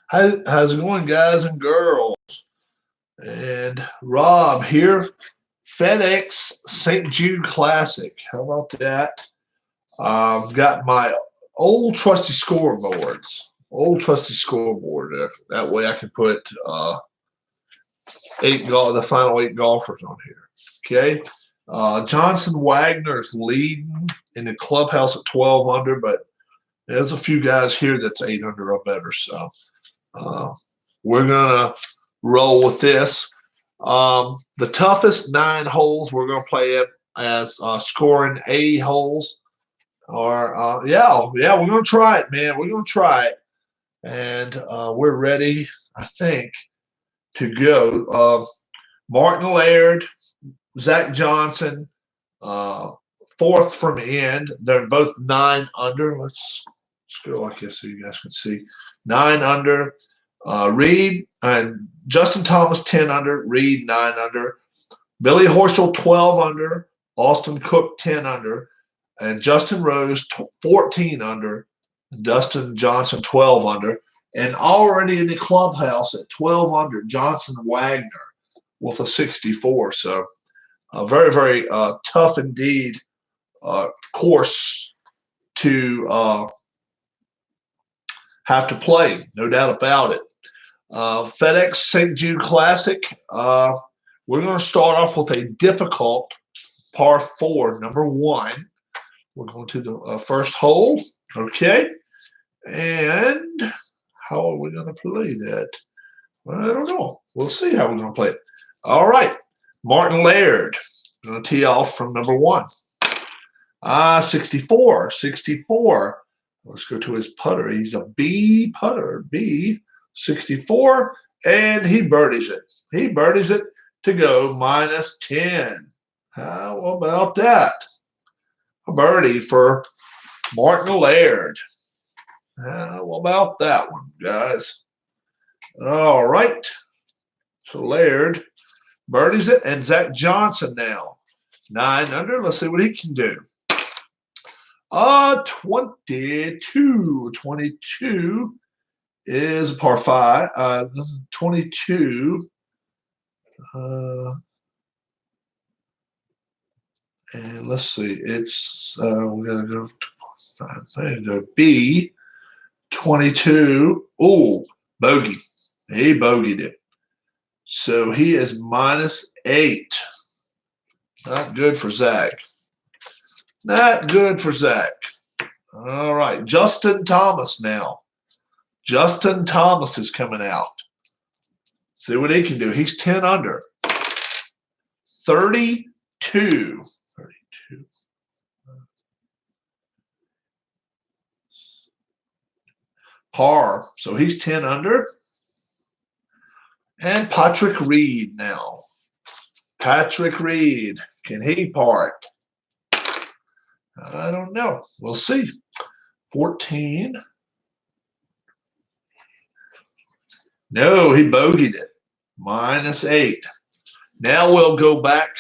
How's it going, guys and girls? And Rob here, FedEx St. Jude Classic. How about that? Got my old trusty scoreboards. Old trusty scoreboard. That way I can put the final eight golfers on here. Okay. Johnson Wagner's leading in the clubhouse at 12 under, but there's a few guys here that's 8 under or better. So uh, we're gonna roll with this. The toughest 9 holes we're gonna play it as scoring A holes. Or we're gonna try it, man. We're gonna try it, and we're ready, I think, to go. Martin Laird, Zach Johnson, fourth from end. They're both 9 under. Let's go like this so you guys can see. 9 under. Reed and Justin Thomas 10 under. Reed 9 under. Billy Horschel 12 under. Austin Cook 10 under. And Justin Rose 14 under. And Dustin Johnson 12 under. And already in the clubhouse at 12 under, Johnson Wagner with a 64. So a very, very tough indeed course to have to play, no doubt about it. FedEx St. Jude Classic, we're going to start off with a difficult par 4, number 1. We're going to the first hole, okay? And how are we going to play that? Well, I don't know. We'll see how we're going to play it. All right, Martin Laird, going to tee off from number 1. 64. Let's go to his putter. He's a B putter, B, 64, and he birdies it. He birdies it to go -10. How about that? A birdie for Martin Laird. How about that one, guys? All right. So Laird birdies it, and Zach Johnson now 9 under. Let's see what he can do. 22. 22 is par 5. 22. And let's see. It's we gotta go to B. 22. Oh, bogey. He bogeyed it. So he is -8. Not good for Zach. Not good for Zach. All right. Justin Thomas now. Justin Thomas is coming out. See what he can do. He's 10 under. 32. 32. Par. So he's 10 under. And Patrick Reed now. Patrick Reed. Can he par it? I don't know. We'll see. 14. No, he bogeyed it. -8. Now we'll go back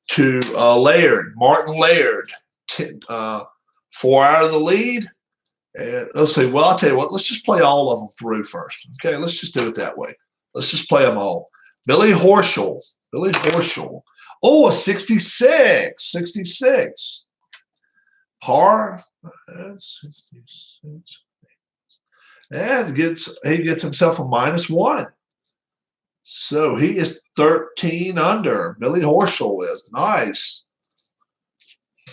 to Laird. Martin Laird. 4 out of the lead. And let's see. Well, I'll tell you what. Let's just play all of them through first. Okay, let's just do it that way. Let's just play them all. Billy Horschel. Billy Horschel. Oh, a 66. 66. Par. 66. And he gets himself a -1. So he is 13 under. Billy Horschel is. Nice.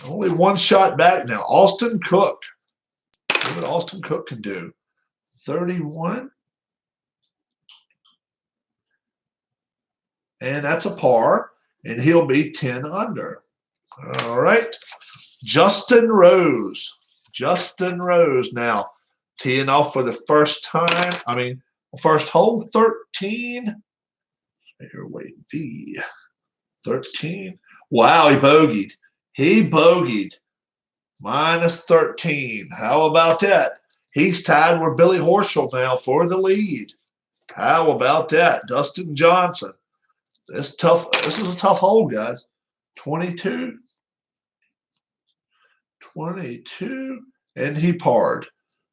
Only 1 shot back now. Austin Cook. See what Austin Cook can do. 31. And that's a par. And he'll be 10 under. All right. Justin Rose. Justin Rose now teeing off for the first time. First hole, 13. Here, wait, V. 13. Wow, he bogeyed. He bogeyed. -13. How about that? He's tied with Billy Horschel now for the lead. How about that? Dustin Johnson. This is a tough hole, guys. 22. 22, and he parred.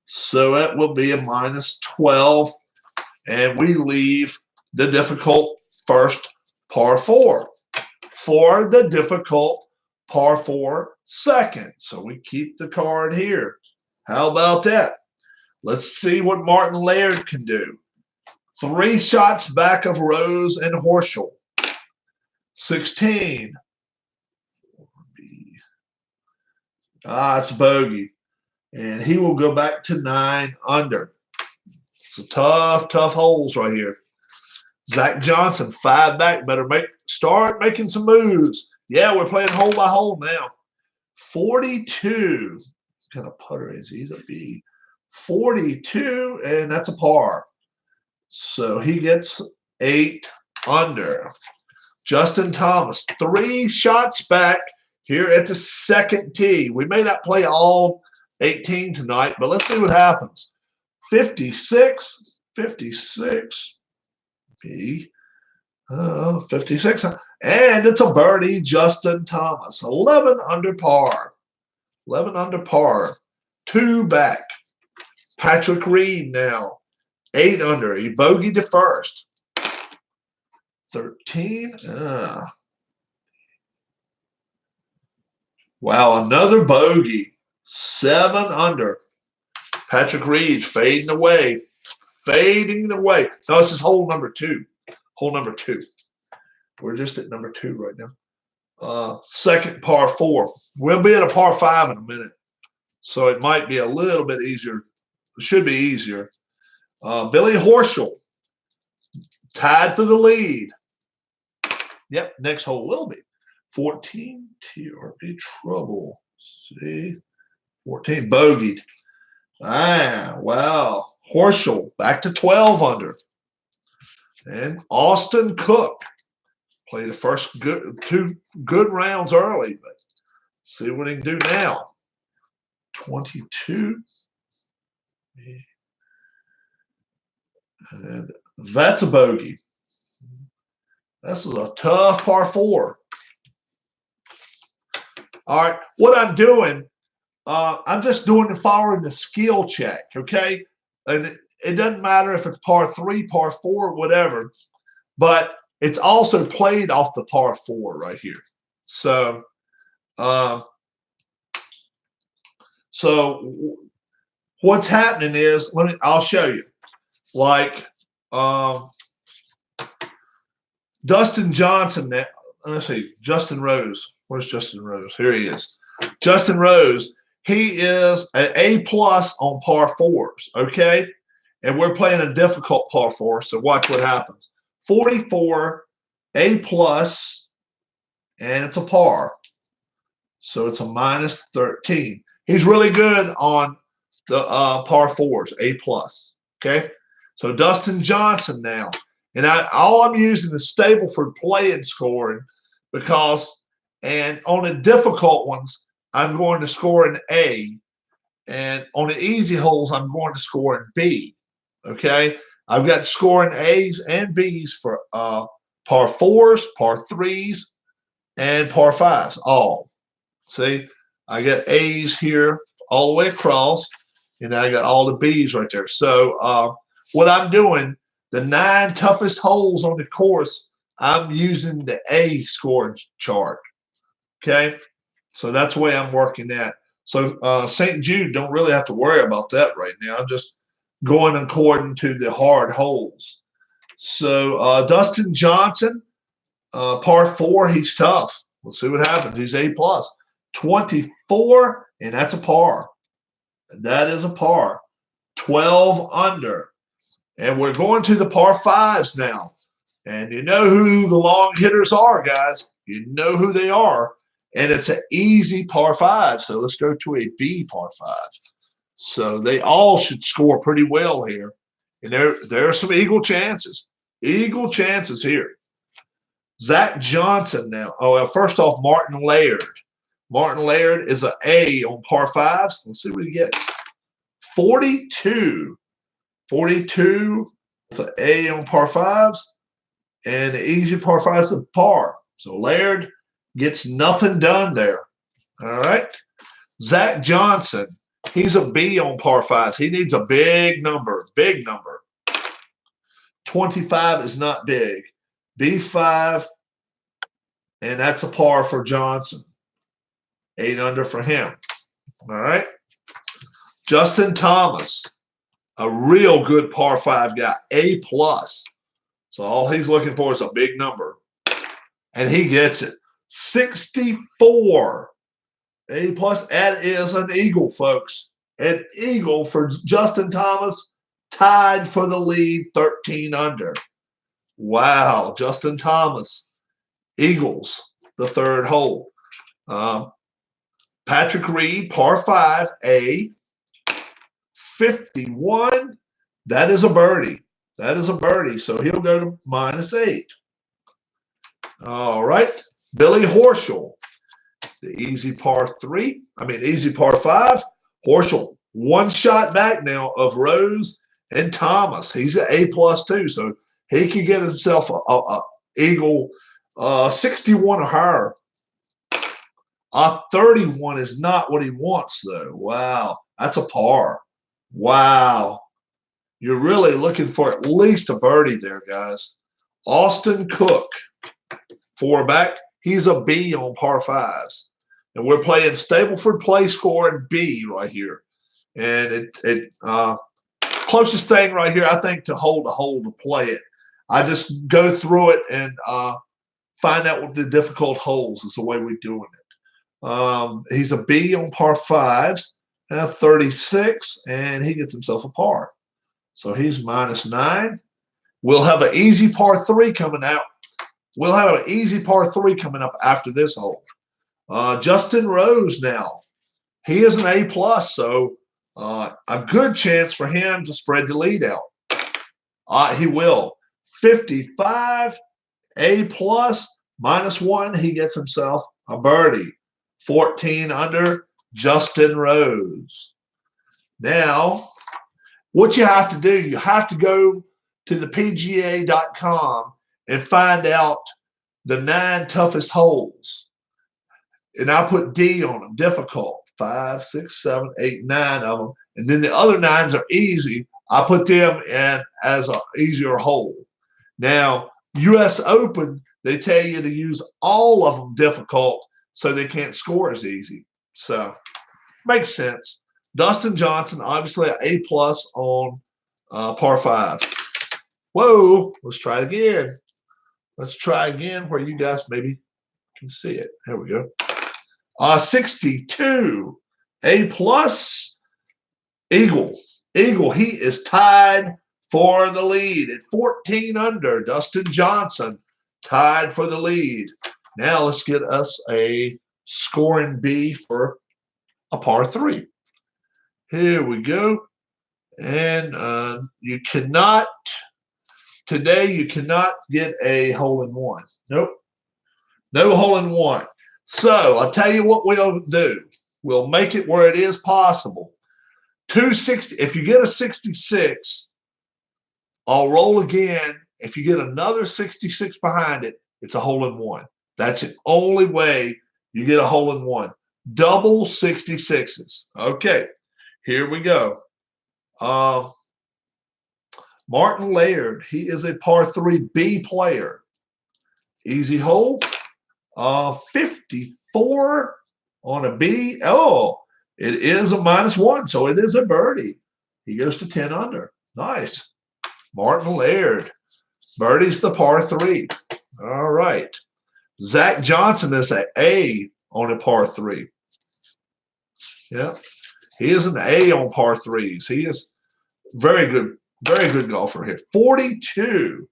So that will be a minus 12, and we leave the difficult first par 4 for the difficult par 4 second. So we keep the card here. How about that? Let's see what Martin Laird can do. 3 shots back of Rose and Horschel. 16. It's bogey. And he will go back to 9 under. So tough holes right here. Zach Johnson, 5 back. Better start making some moves. Yeah, we're playing hole by hole now. 42. What kind of putter is he? He's a B. 42, and that's a par. So he gets 8 under. Justin Thomas, 3 shots back here at the second tee. We may not play all 18 tonight, but let's see what happens. 56, 56, B, 56, and it's a birdie, Justin Thomas. 11 under par. 11 under par. 2 back. Patrick Reed now. 8 under. He bogeyed the first. 13. Wow, another bogey. 7 under. Patrick Reed fading away. Fading away. No, this is hole number 2. Hole number 2. We're just at number 2 right now. Second par 4. We'll be at a par 5 in a minute. So it might be a little bit easier. It should be easier. Billy Horschel tied for the lead. Yep, next hole will be 14 TRP trouble. See, 14 bogeyed. Wow. Horschel back to 12 under. And Austin Cook played the first 2 good rounds early, but see what he can do now. 22. And that's a bogey. This is a tough par 4. All right, what I'm doing, I'm just following the skill check, okay? And it doesn't matter if it's par 3, par 4, whatever, but it's also played off the par 4 right here. So, what's happening is, I'll show you. Like Dustin Johnson, let's see, Justin Rose. Where's Justin Rose? Here he is. Justin Rose, he is an A+ on par 4s, okay? And we're playing a difficult par 4, so watch what happens. 44, A+, and it's a par. So it's a minus 13. He's really good on the par 4s, A+, okay? So Dustin Johnson now. And all I'm using is Stableford play and scoring and on the difficult ones, I'm going to score an A. And on the easy holes, I'm going to score an B. Okay? I've got scoring A's and B's for par 4s, par 3s, and par 5s, all. See? I got A's here all the way across, and I got all the B's right there. So what I'm doing, the 9 toughest holes on the course, I'm using the A scoring chart. Okay? So that's the way I'm working that. So St. Jude don't really have to worry about that right now. I'm just going according to the hard holes. So Dustin Johnson, par 4, he's tough. Let's see what happens. He's A+. 24, and that's a par. And that is a par. 12 under. And we're going to the par 5s now. And you know who the long hitters are, guys. You know who they are. And it's an easy par 5. So let's go to a B par 5. So they all should score pretty well here. And there are some equal chances. Equal chances here. Zach Johnson now. Oh, well, first off, Martin Laird. Martin Laird is an A on par 5s. Let's see what he gets. 42. 42 with an A on par 5s. And the easy par 5 is a par. So Laird gets nothing done there. All right. Zach Johnson, he's a B on par fives. He needs a big number, big number. 25 is not big. B5, and that's a par for Johnson. 8 under for him. All right. Justin Thomas, a real good par 5 guy, A+. So all he's looking for is a big number. And he gets it. 64. A+. That is an eagle, folks. An eagle for Justin Thomas, tied for the lead, 13 under. Wow, Justin Thomas. Eagles, the third hole. Patrick Reed, par 5, A. 51. That is a birdie. That is a birdie. So he'll go to -8. All right. Billy Horschel, the easy par 3. Easy par 5. Horschel, one shot back now of Rose and Thomas. He's an A+ too. So he can get himself a eagle 61 or higher. 31 is not what he wants, though. Wow. That's a par. Wow. You're really looking for at least a birdie there, guys. Austin Cook, 4 back. He's a B on par 5s. And we're playing Stableford play score and B right here. And closest thing right here, I think, to hold a hole to play it. I just go through it and find out what the difficult holes is the way we're doing it. He's a B on par 5s. 36, and he gets himself a par. So he's -9. We'll have an easy par 3 coming out. We'll have an easy par 3 coming up after this hole. Justin Rose now. He is an A+, so a good chance for him to spread the lead out. He will. 55, A+, -1. He gets himself a birdie. 14 under. Justin Rose. Now, what you have to do, you have to go to the PGA.com and find out the 9 toughest holes. And I put D on them, difficult. 5, 6, 7, 8, 9 of them. And then the other 9s are easy. I put them in as an easier hole. Now, US Open, they tell you to use all of them difficult so they can't score as easy. So, makes sense. Dustin Johnson, obviously an A+ on par 5. Whoa, let's try it again. Let's try again where you guys maybe can see it. There we go. 62, A+, eagle. Eagle, he is tied for the lead at 14 under. Dustin Johnson tied for the lead. Now let's get us a scoring B for a par 3. Here we go. And you cannot get a hole-in-one. Nope. No hole-in-one. So I'll tell you what we'll do. We'll make it where it is possible. 260. If you get a 66, I'll roll again. If you get another 66 behind it, it's a hole-in-one. That's the only way you get a hole-in-one. Double 66s. Okay, here we go. Martin Laird, he is a par 3 B player. Easy hole. 54 on a B. Oh, it is a -1, so it is a birdie. He goes to 10 under. Nice. Martin Laird. Birdie's the par 3. All right. Zach Johnson is an A on a par 3. Yeah. He is an A on par 3s. He is very good golfer here. 42.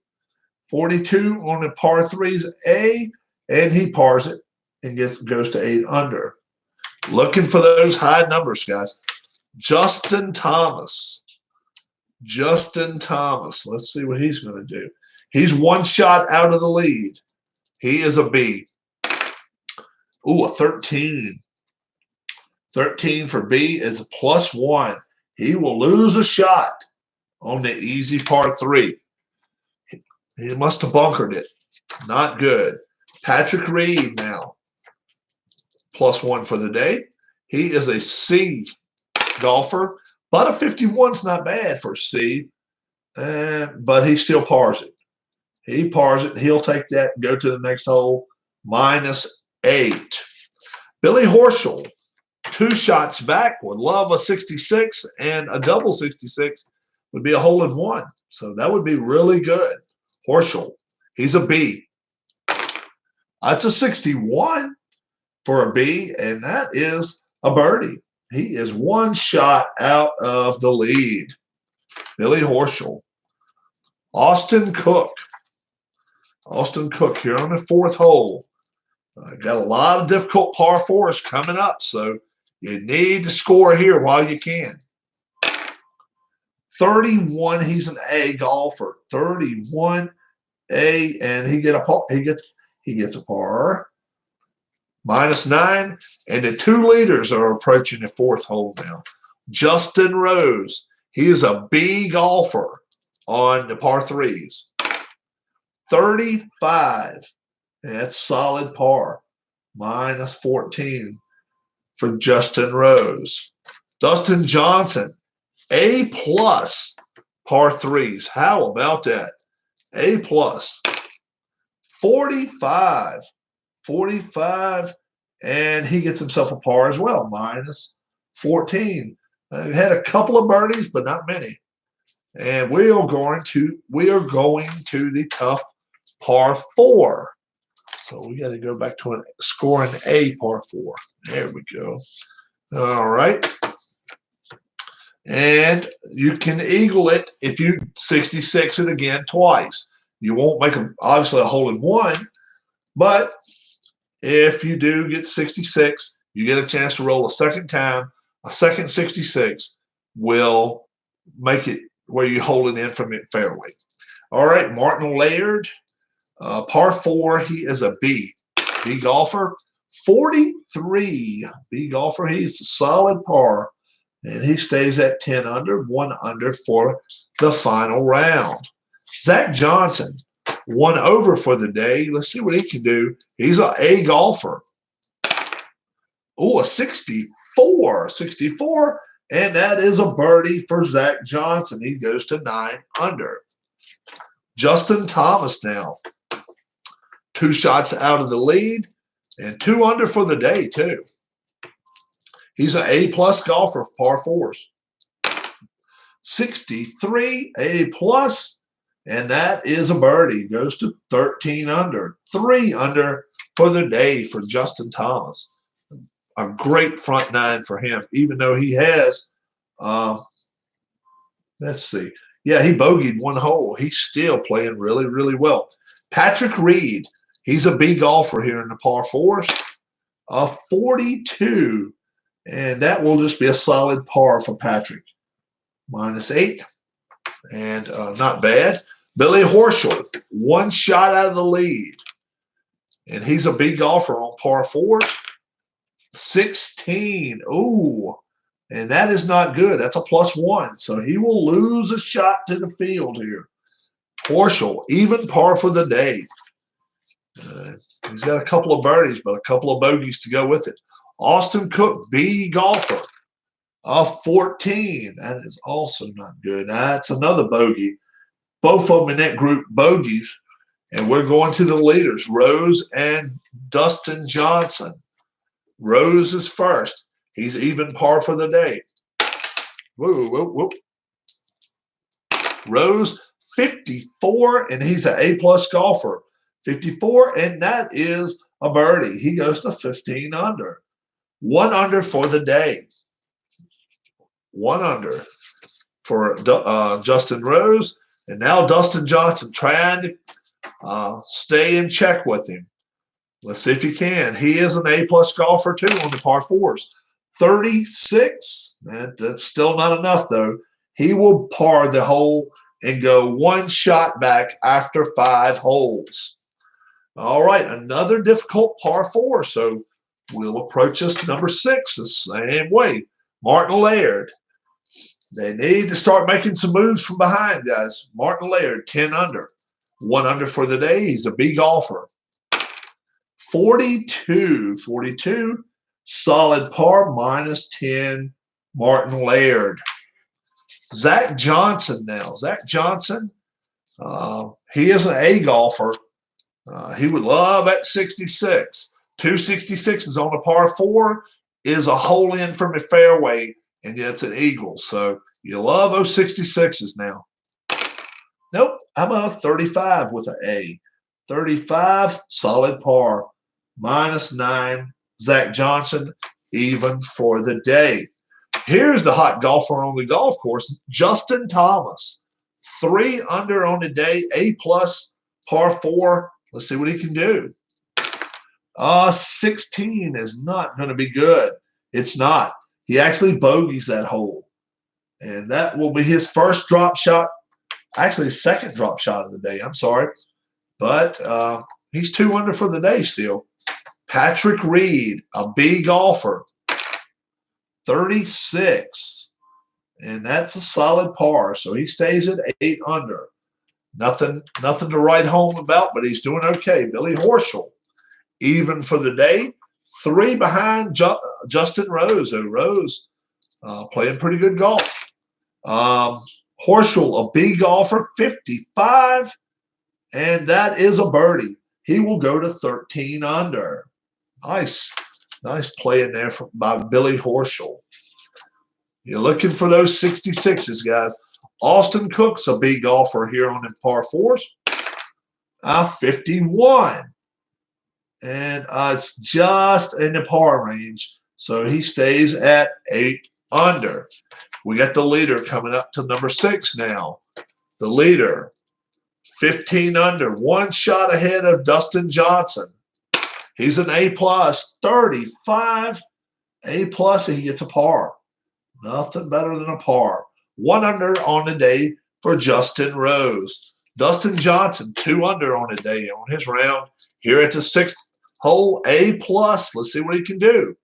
42 on the par 3s A, and he pars it and goes to 8 under. Looking for those high numbers, guys. Justin Thomas. Justin Thomas. Let's see what he's going to do. He's one shot out of the lead. He is a B. Ooh, a 13. 13 for B is a +1. He will lose a shot on the easy par 3. He must have bunkered it. Not good. Patrick Reed now. +1 for the day. He is a C golfer, but a 51's not bad for a C. But he still pars it. He pars it. He'll take that and go to the next hole. -8. Billy Horschel, 2 shots back, would love a 66, and a double 66 would be a hole-in-one. So that would be really good. Horschel, he's a B. That's a 61 for a B, and that is a birdie. He is 1 shot out of the lead. Billy Horschel. Austin Cook. Austin Cook here on the 4th hole. Got a lot of difficult par 4s coming up, so you need to score here while you can. 31, he's an A golfer. 31 A, and he gets a par. -9, and the 2 leaders are approaching the 4th hole now. Justin Rose, he is a B golfer on the par 3s. 35, and that's solid par. -14 for Justin Rose. Dustin Johnson, A+ par 3s. How about that? A+. 45. 45, and he gets himself a par as well, -14. Had a couple of birdies, but not many. And we are going to the tough par 4. So we got to go back to scoring a par 4. There we go. All right. And you can eagle it if you 66 it again twice. You won't make obviously a hole-in-one, but if you do get 66, you get a chance to roll a second time. A second 66 will make it where you hold it in from it fairway. All right, Martin Laird, par 4. He is a B golfer. 43, B golfer. He's a solid par, and he stays at 10 under, 1 under for the final round. Zach Johnson, 1 over for the day. Let's see what he can do. He's an A golfer. Oh, a 64. 64, and that is a birdie for Zach Johnson. He goes to 9 under. Justin Thomas now. 2 shots out of the lead, and 2 under for the day, too. He's an A+ golfer, par 4s. 63, A+. And that is a birdie. Goes to 13 under. 3 under for the day for Justin Thomas. A great front 9 for him, even though he has, let's see. Yeah, he bogeyed 1 hole. He's still playing really, really well. Patrick Reed, he's a B golfer here in the par 4s. 42, and that will just be a solid par for Patrick. -8, and not bad. Billy Horschel, 1 shot out of the lead, and he's a B golfer on par 4s. 16, ooh, and that is not good. That's a +1, so he will lose a shot to the field here. Horschel, even par for the day. He's got a couple of birdies, but a couple of bogeys to go with it. Austin Cook, B golfer, 14. That is also not good. That's another bogey. Both of them in that group bogeys, and we're going to the leaders, Rose and Dustin Johnson. Rose is first. He's even par for the day. Whoa, whoa, whoa. Rose, 54, and he's an A+ golfer. 54, and that is a birdie. He goes to 15 under. 1 under for the day. 1 under for Justin Rose. And now Dustin Johnson trying to stay in check with him. Let's see if he can. He is an A+ golfer, too, on the par 4s. 36. That's still not enough, though. He will par the hole and go 1 shot back after 5 holes. All right, another difficult par 4. So we'll approach this number 6 the same way. Martin Laird. They need to start making some moves from behind, guys. Martin Laird, 10 under. 1 under for the day. He's a B golfer. 42. 42. Solid par, -10, Martin Laird. Zach Johnson now. Zach Johnson, he is an A golfer. He would love at 66. 266 on a par 4 is a hole in from the fairway, and yet it's an eagle. So you love those 66s now. Nope. How about a 35 with an A? 35, solid par, -9. Zach Johnson, even for the day. Here's the hot golfer on the golf course, Justin Thomas. 3 under on the day, A+, par 4. Let's see what he can do. 16 is not going to be good. It's not. He actually bogeys that hole. And that will be his first drop shot, actually second drop shot of the day. I'm sorry. But he's 2 under for the day still. Patrick Reed, a B golfer, 36. And that's a solid par. So he stays at 8 under. Nothing to write home about, but he's doing okay. Billy Horschel, even for the day. 3 behind Justin Rose. So Rose playing pretty good golf. Horschel, a B golfer, 55. And that is a birdie. He will go to 13 under. Nice play in there by Billy Horschel. You're looking for those 66s, guys. Austin Cook's a B golfer here on the par 4s. 51. And it's just in the par range. So he stays at 8 under. We got the leader coming up to number 6 now. The leader, 15 under, 1 shot ahead of Dustin Johnson. He's an A+, 35. A+, he gets a par. Nothing better than a par. 1 under on the day for Justin Rose. Dustin Johnson, 2 under on the day on his round. Here at the 6th hole, A+. Let's see what he can do.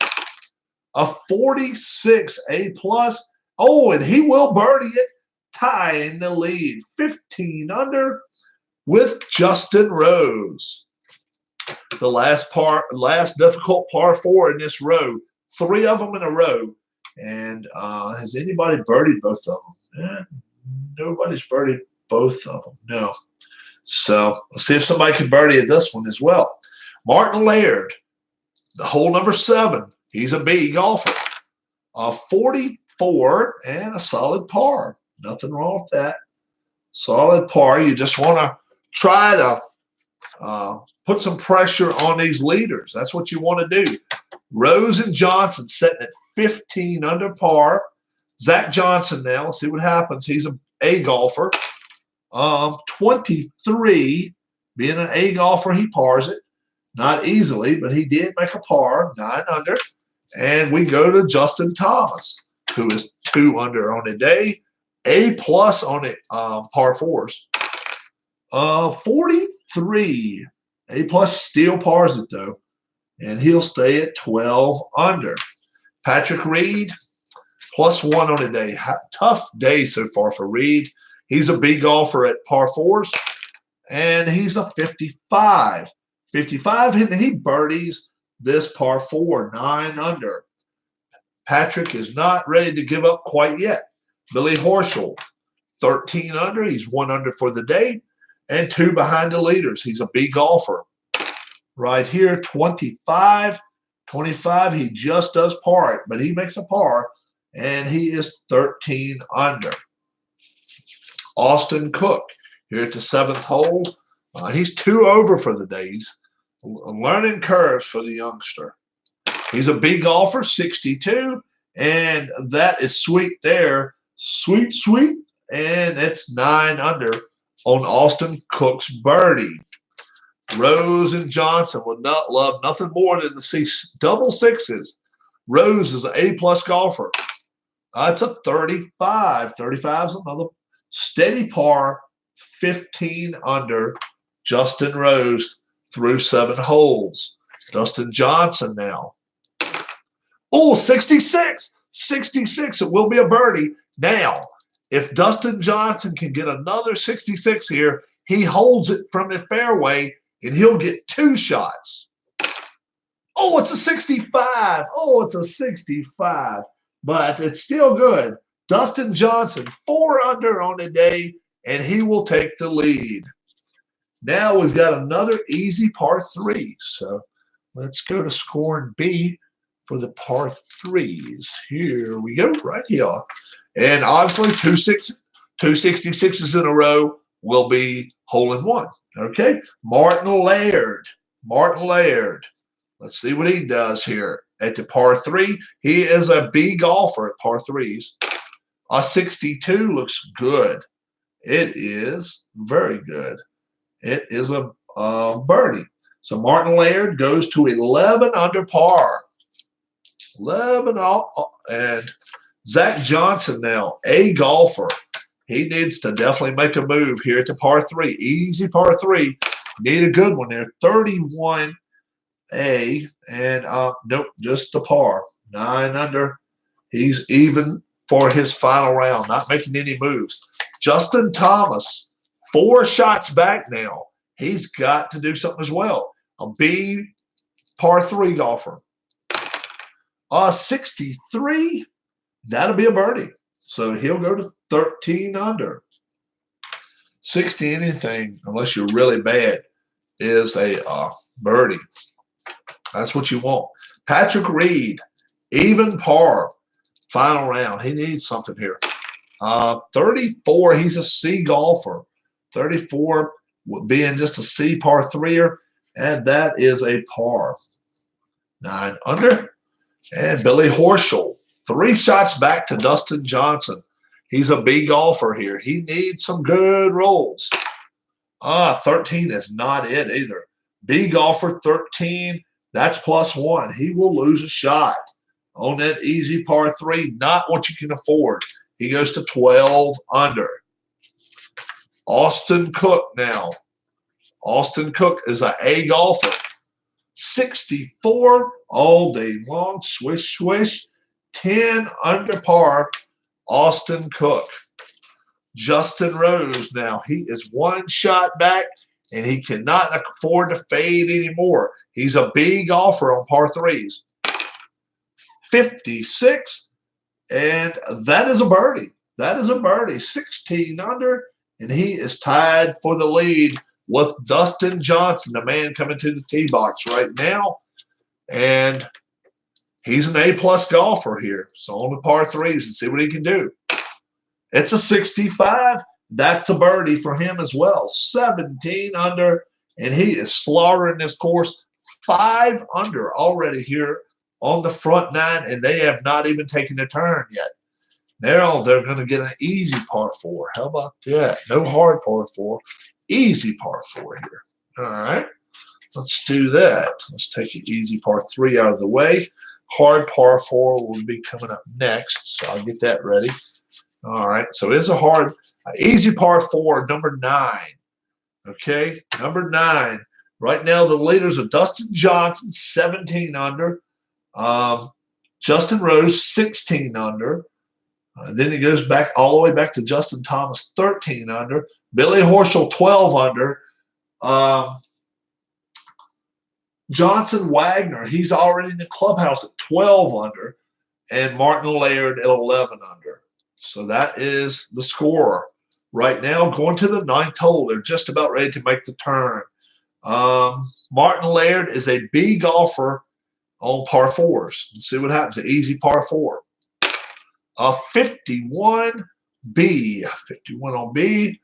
A 46 A+. Oh, and he will birdie it, tying the lead. 15 under with Justin Rose. The last difficult par 4 in this row. 3 of them in a row. And has anybody birdied both of them? Nobody's birdied both of them. No. So let's see if somebody can birdie this one as well. Martin Laird, the hole number 7. He's a B golfer. 44 and a solid par. Nothing wrong with that. Solid par. You just want to try to put some pressure on these leaders. That's what you want to do. Rose and Johnson sitting at 15 under par. Zach Johnson now. Let's see what happens. He's an A golfer. 23. Being an A golfer, he pars it. Not easily, but he did make a par. 9 under. And we go to Justin Thomas, who is 2 under on the day. A+ on it, par 4s. 43. A+ still pars it, though. And he'll stay at 12 under. Patrick Reed, +1 on the day. Tough day so far for Reed. He's a B golfer at par 4s. And he's a 55. 55, and he birdies this par 4, 9 under. Patrick is not ready to give up quite yet. Billy Horschel, 13 under. He's 1 under for the day. And 2 behind the leaders. He's a B golfer. Right here, 25. 25, he just does par it, but he makes a par, and he is 13 under. Austin Cook, here at the 7th hole. He's 2 over for the day. He's learning curves for the youngster. He's a B golfer, 62, and that is sweet there. Sweet, sweet, and it's 9 under on Austin Cook's birdie. Rose and Johnson would not love nothing more than to see double 6s. Rose is an A+ golfer. It's a 35. 35 is another steady par, 15 under. Justin Rose through 7 holes. Dustin Johnson now. Oh, 66. 66. It will be a birdie. Now, if Dustin Johnson can get another 66 here, he holds it from the fairway, and he'll get 2 shots. Oh, it's a 65. Oh, it's a 65. But it's still good. Dustin Johnson, 4 under on the day, and he will take the lead. Now we've got another easy par 3. So let's go to scoring B for the par 3s. Here we go, right here. And obviously 266s in a row will be hole in one. Okay, Martin Laird. Martin Laird. Let's see what he does here at the par 3. He is a B golfer at par 3s. A 62 looks good. It is very good. It is a birdie. So Martin Laird goes to 11 under par. 11 and Zach Johnson now, a golfer. He needs to definitely make a move here at the par 3. Easy par 3. Need a good one there. 31A and nope, just the par. 9 under. He's even for his final round, not making any moves. Justin Thomas, 4 shots back now. He's got to do something as well. A B par 3 golfer. 63, that'll be a birdie. So he'll go to 13 under. 60 anything, unless you're really bad, is a birdie. That's what you want. Patrick Reed, even par, final round. He needs something here. 34, he's a C golfer. 34 being just a C par 3er, and that is a par. 9 under. And Billy Horschel, 3 shots back to Dustin Johnson. He's a B golfer here. He needs some good rolls. 13 is not it either. B golfer 13, that's +1. He will lose a shot on that easy par 3, not what you can afford. He goes to 12 under. Austin Cook now. Austin Cook is an A golfer. 64 all day long. Swish, swish. 10 under par. Austin Cook. Justin Rose now. He is 1 shot back, and he cannot afford to fade anymore. He's a B golfer on par 3s. 56, and that is a birdie. That is a birdie. 16 under, and he is tied for the lead with Dustin Johnson, the man coming to the tee box right now. And he's an A-plus golfer here. So on the par 3s and see what he can do. It's a 65. That's a birdie for him as well. 17 under, and he is slaughtering this course. 5 under already here on the front 9, and they have not even taken a turn yet. Now they're going to get an easy par 4. How about that? No hard par 4. Easy par 4 here. All right. Let's do that. Let's take an easy par 3 out of the way. Hard par 4 will be coming up next, so I'll get that ready. All right. So it's a easy par 4, number 9. Okay. Number 9. Right now, the leaders are Dustin Johnson, 17 under. Justin Rose, 16 under. Then it goes back all the way back to Justin Thomas, 13 under. Billy Horschel, 12 under. Johnson Wagner, he's already in the clubhouse at 12 under. And Martin Laird at 11 under. So that is the score. Right now, going to the 9th hole. They're just about ready to make the turn. Martin Laird is a B golfer on par 4s. Let's see what happens. An easy par 4. 51B. 51 on B.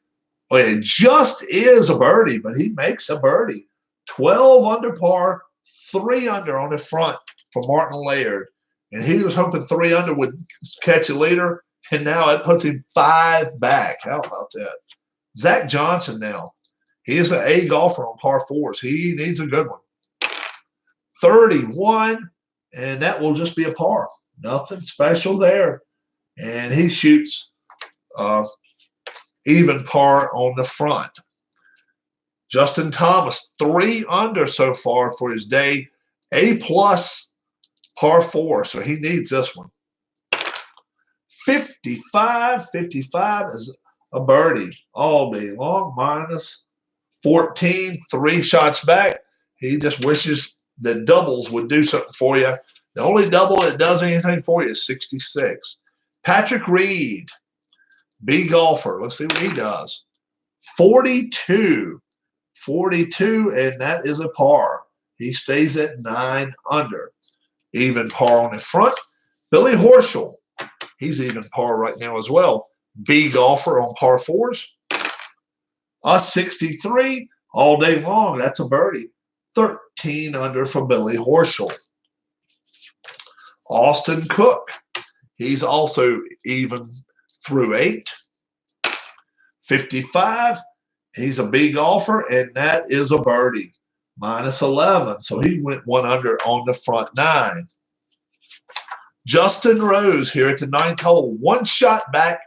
Well, it just is a birdie, but he makes a birdie. 12 under par, 3 under on the front for Martin Laird. And he was hoping 3 under would catch a leader, and now it puts him 5 back. How about that? Zach Johnson now. He is an A golfer on par 4s. He needs a good one. 31, and that will just be a par. Nothing special there. And he shoots even par on the front. Justin Thomas, 3 under so far for his day. A-plus par 4, so he needs this one. 55 is a birdie all day long, minus 14, 3 shots back. He just wishes that doubles would do something for you. The only double that does anything for you is 66. Patrick Reed, B golfer. Let's see what he does. 42. 42, and that is a par. He stays at 9 under. Even par on the front. Billy Horschel, he's even par right now as well. B golfer on par 4s. A 63 all day long. That's a birdie. 13 under for Billy Horschel. Austin Cook, he's also even through 8. 55, he's a B golfer, and that is a birdie. Minus 11, so he went 1 under on the front 9. Justin Rose here at the 9th hole, 1 shot back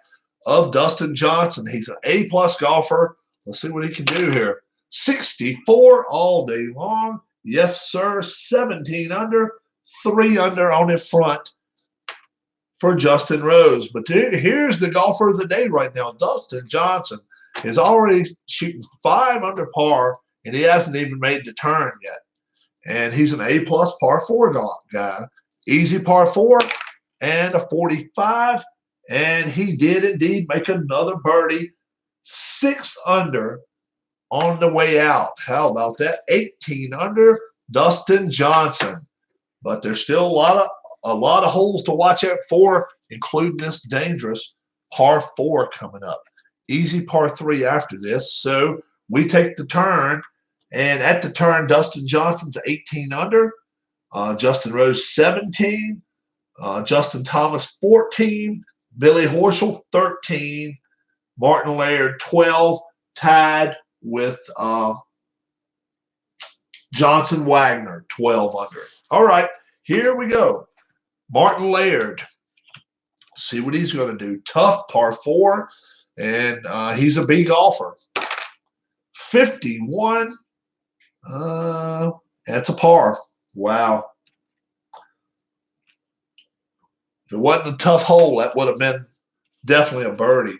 of Dustin Johnson. He's an A-plus golfer. Let's see what he can do here. 64 all day long. Yes, sir. 17 under, 3 under on the front for Justin Rose. But here's the golfer of the day right now. Dustin Johnson is already shooting 5 under par, and he hasn't even made the turn yet. And he's an A-plus par 4 guy. Easy par 4 and a 45. And he did indeed make another birdie. 6 under on the way out. How about that? 18 under, Dustin Johnson. But there's still a lot of holes to watch out for, including this dangerous par 4 coming up. Easy par 3 after this. So we take the turn, and at the turn, Dustin Johnson's 18 under, Justin Rose 17, Justin Thomas 14, Billy Horschel 13, Martin Laird 12, tied with Johnson Wagner 12 under. All right, here we go. Martin Laird. See what he's going to do. Tough par 4, and he's a B golfer. 51. That's a par. Wow. If it wasn't a tough hole, that would have been definitely a birdie.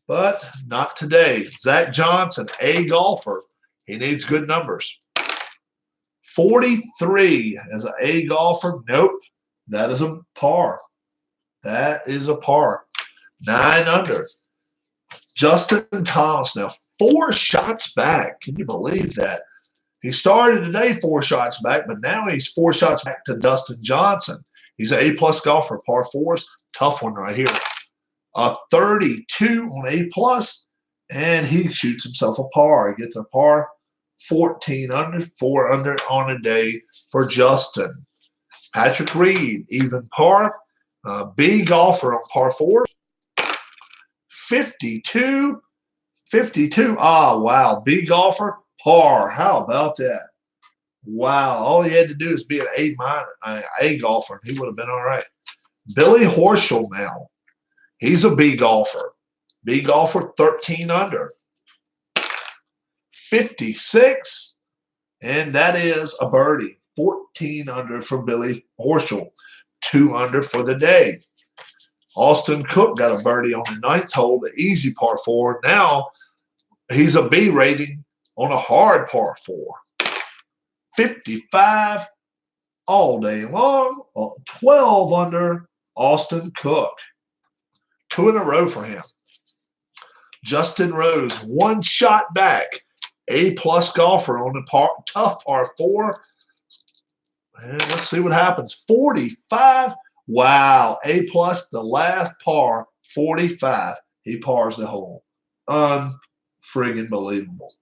But not today. Zach Johnson, A golfer. He needs good numbers. 43 as an A golfer. Nope. That is a par. That is a par. 9 under. Justin Thomas now 4 shots back. Can you believe that? He started today 4 shots back, but now he's 4 shots back to Dustin Johnson. He's an A-plus golfer, par 4s. Tough one right here. 32 on A-plus, and he shoots himself a par. He gets a par. 14 under, 4 under on a day for Justin. Patrick Reed, even par. B golfer on par 4. 52. 52. Ah, wow. B golfer, par. How about that? Wow. All he had to do is be an A golfer, and he would have been all right. Billy Horschel now. He's a B golfer. B golfer, 13 under. 56. And that is a birdie. 14 under for Billy Horschel. 2 under for the day. Austin Cook got a birdie on the 9th hole, the easy par 4. Now he's a B rating on a hard par 4. 55 all day long. 12 under Austin Cook. 2 in a row for him. Justin Rose, 1 shot back. A-plus golfer on the tough par 4. And let's see what happens. 45. Wow. A-plus, the last par, 45. He pars the hole. Unfriggin' believable.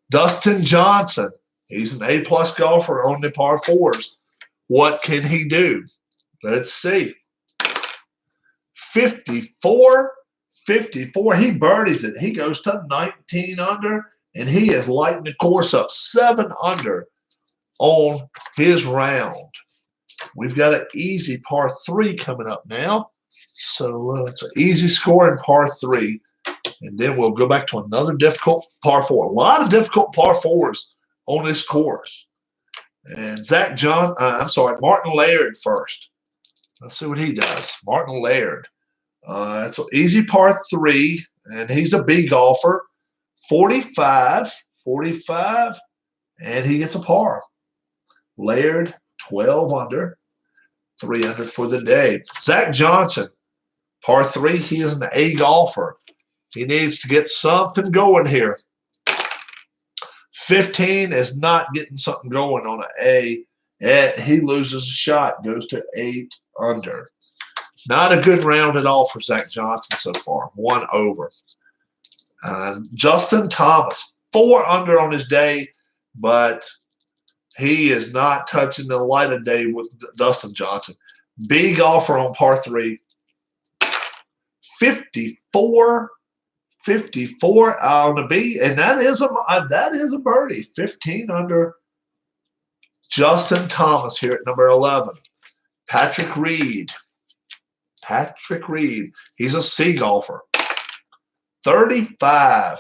Dustin Johnson. He's an A-plus golfer on the par 4s. What can he do? Let's see. 54. 54. He birdies it. He goes to 19 under, and he is lighting the course up. 7 under on his round. We've got an easy par 3 coming up now. So it's an easy score in par 3. And then we'll go back to another difficult par 4. A lot of difficult par 4s on this course. And Martin Laird first. Let's see what he does. Martin Laird. It's an easy par 3, and he's a B golfer. 45, and he gets a par. Laird, 12 under, 3 under for the day. Zach Johnson, par 3, he is an A golfer. He needs to get something going here. 15 is not getting something going on an A. And he loses a shot, goes to 8 under. Not a good round at all for Zach Johnson so far. 1 over. Justin Thomas, 4 under on his day, but he is not touching the light of day with Dustin Johnson. B golfer on par 3. 54 on the B, and that is a birdie. 15 under. Justin Thomas here at number 11. Patrick Reed. He's a C golfer. 35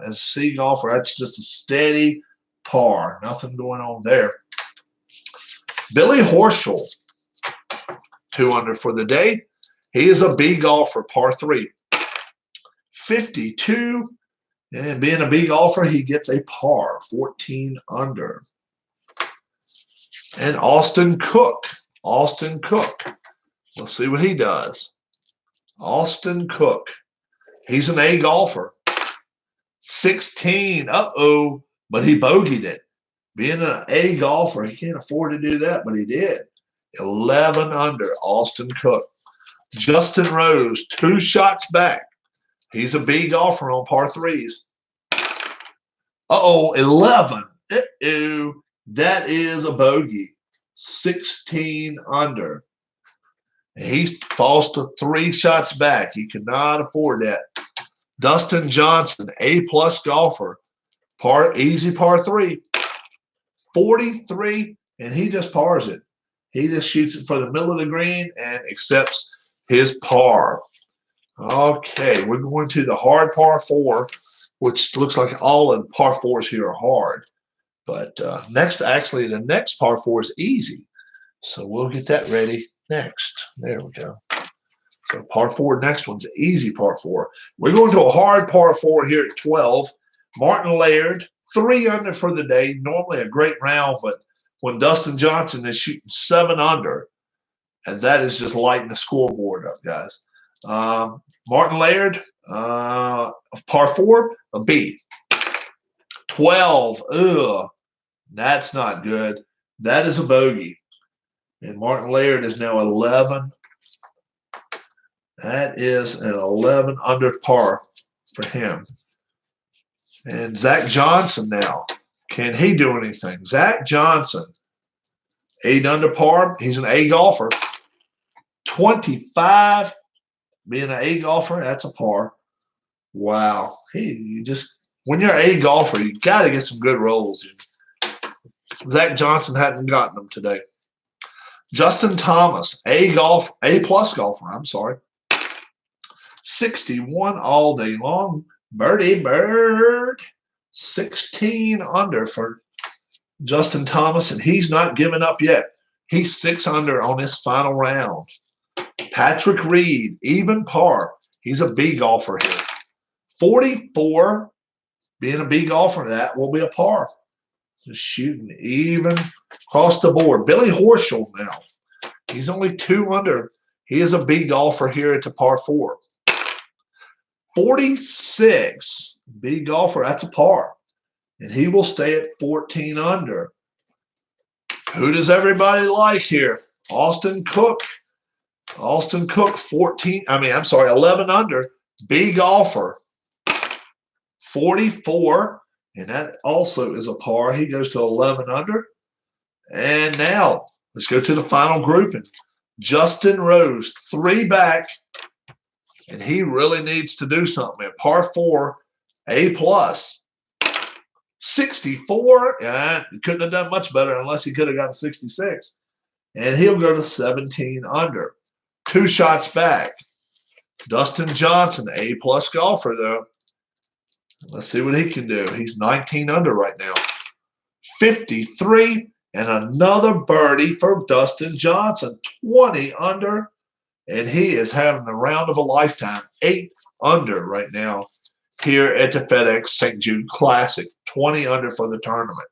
as a C golfer. That's just a steady par. Nothing going on there. Billy Horschel, 2 under for the day. He is a B golfer, par 3. 52, and being a B golfer, he gets a par, 14 under. And Austin Cook. Let's see what he does. Austin Cook. He's an A golfer. 16. But he bogeyed it. Being an A golfer, he can't afford to do that, but he did. 11 under, Austin Cook. Justin Rose, 2 shots back. He's a B golfer on par 3s. 11. That is a bogey. 16 under. He falls to 3 shots back. He cannot afford that. Dustin Johnson, A-plus golfer. Easy par 3. 43, and he just pars it. He just shoots it for the middle of the green and accepts his par. Okay, we're going to the hard par 4, which looks like all of the par 4s here are hard. But the next par 4 is easy. So we'll get that ready next. There we go. So par 4, next one's easy par 4. We're going to a hard par 4 here at 12. Martin Laird, 3 under for the day. Normally a great round, but when Dustin Johnson is shooting 7 under, and that is just lighting the scoreboard up, guys. Martin Laird, par 4, a B. 12, that's not good. That is a bogey. And Martin Laird is now 11. That is an 11 under par for him. And Zach Johnson now. Can he do anything? Zach Johnson, 8 under par. He's an A golfer. 25, being an A golfer, that's a par. Wow. When you're an A golfer, you got to get some good rolls. Zach Johnson hadn't gotten them today. Justin Thomas, A-plus golfer, I'm sorry. 61 all day long. Birdie bird. 16 under for Justin Thomas, and he's not giving up yet. He's 6 under on his final round. Patrick Reed, even par. He's a B golfer here. 44, being a B golfer, that will be a par. Just shooting even across the board. Billy Horschel now. He's only 2 under. He is a B golfer here at the par 4. 46, B golfer, that's a par. And he will stay at 14 under. Who does everybody like here? Austin Cook. 11 under. B golfer. 44. And that also is a par. He goes to 11 under. And now, let's go to the final grouping. Justin Rose, 3 back. And he really needs to do something. Par 4, A-plus. 64. He couldn't have done much better unless he could have gotten 66. And he'll go to 17 under. 2 shots back. Dustin Johnson, A-plus golfer, though. Let's see what he can do. He's 19 under right now. 53, and another birdie for Dustin Johnson. 20 under, and he is having the round of a lifetime. 8 under right now here at the FedEx St. Jude Classic. 20 under for the tournament.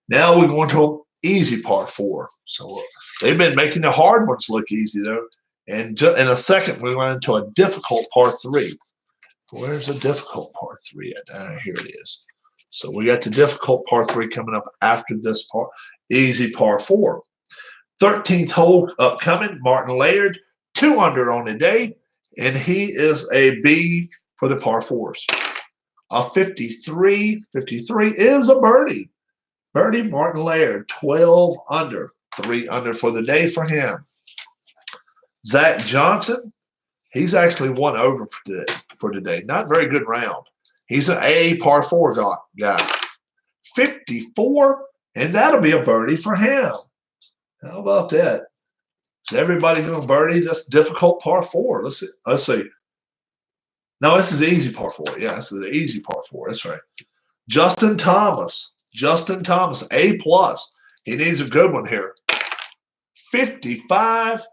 Now we're going to easy par 4. So they've been making the hard ones look easy, though. And in a second, we went into a difficult par 3. Where's the difficult par 3 at? Here it is. So we got the difficult par 3 coming up after this easy par 4. 13th hole upcoming. Martin Laird, 2 under on the day, and he is a B for the par 4s. A 53 is a birdie. Birdie Martin Laird, 12 under, 3 under for the day for him. Zach Johnson, he's actually 1 over for today. Not a very good round. He's an A par 4 guy. 54, and that'll be a birdie for him. How about that? Is everybody going to birdie this difficult par 4? Let's see. No, this is easy par 4. Yeah, this is an easy par 4. That's right. Justin Thomas, A plus. He needs a good one here. 55,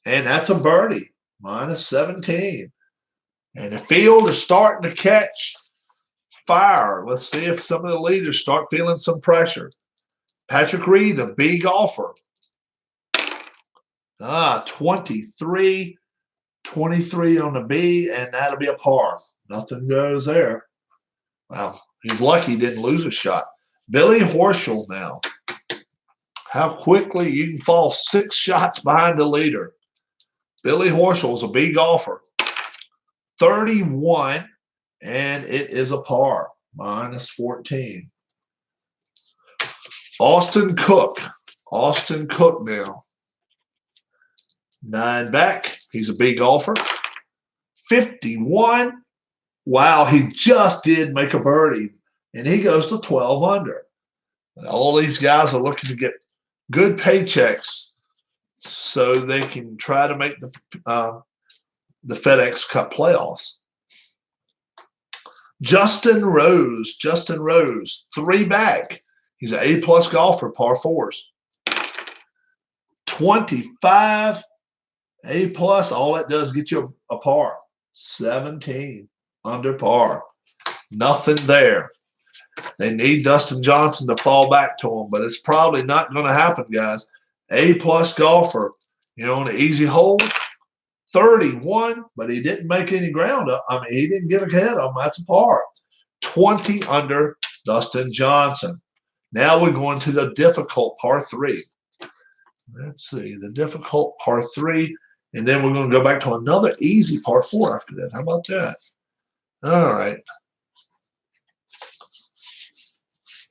and that's a birdie. Minus 17. And the field is starting to catch fire. Let's see if some of the leaders start feeling some pressure. Patrick Reed, a B golfer. 23 on the B, and that'll be a par. Nothing goes there. Wow, he's lucky he didn't lose a shot. Billy Horschel now. How quickly you can fall 6 shots behind the leader. Billy Horschel is a B golfer. 31, and it is a par. Minus 14. Austin Cook now. 9 back. He's a B golfer. 51. Wow, he just did make a birdie, and he goes to 12 under. All these guys are looking to get good paychecks so they can try to make the FedEx Cup playoffs. Justin Rose, 3 back. He's an A plus golfer, par 4s. 25. A plus, all that does get you a par. 17 under par. Nothing there. They need Dustin Johnson to fall back to him, but it's probably not going to happen, guys. A plus golfer, on the easy hole, 31, but he didn't make any ground up. I mean, he didn't get ahead of him. That's a par. 20 under Dustin Johnson. Now we're going to the difficult par 3. Let's see, the difficult par 3. And then we're going to go back to another easy par 4 after that. How about that? All right.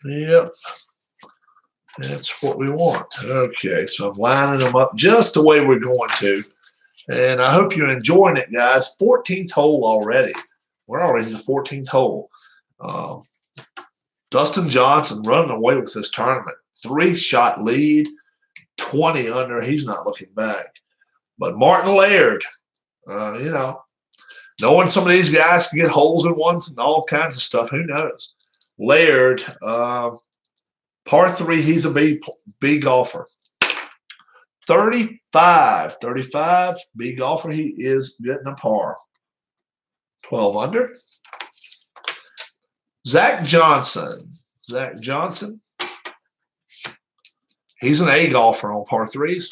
Yep. That's what we want. Okay, so I'm lining them up just the way we're going to. And I hope you're enjoying it, guys. 14th hole already. We're already in the 14th hole. Dustin Johnson running away with this tournament. 3-shot lead, 20 under. He's not looking back. But Martin Laird, knowing some of these guys can get holes in ones and all kinds of stuff, who knows? Laird, par 3, he's a B golfer. 35, B golfer, he is getting a par. 12 under. Zach Johnson, he's an A golfer on par 3s.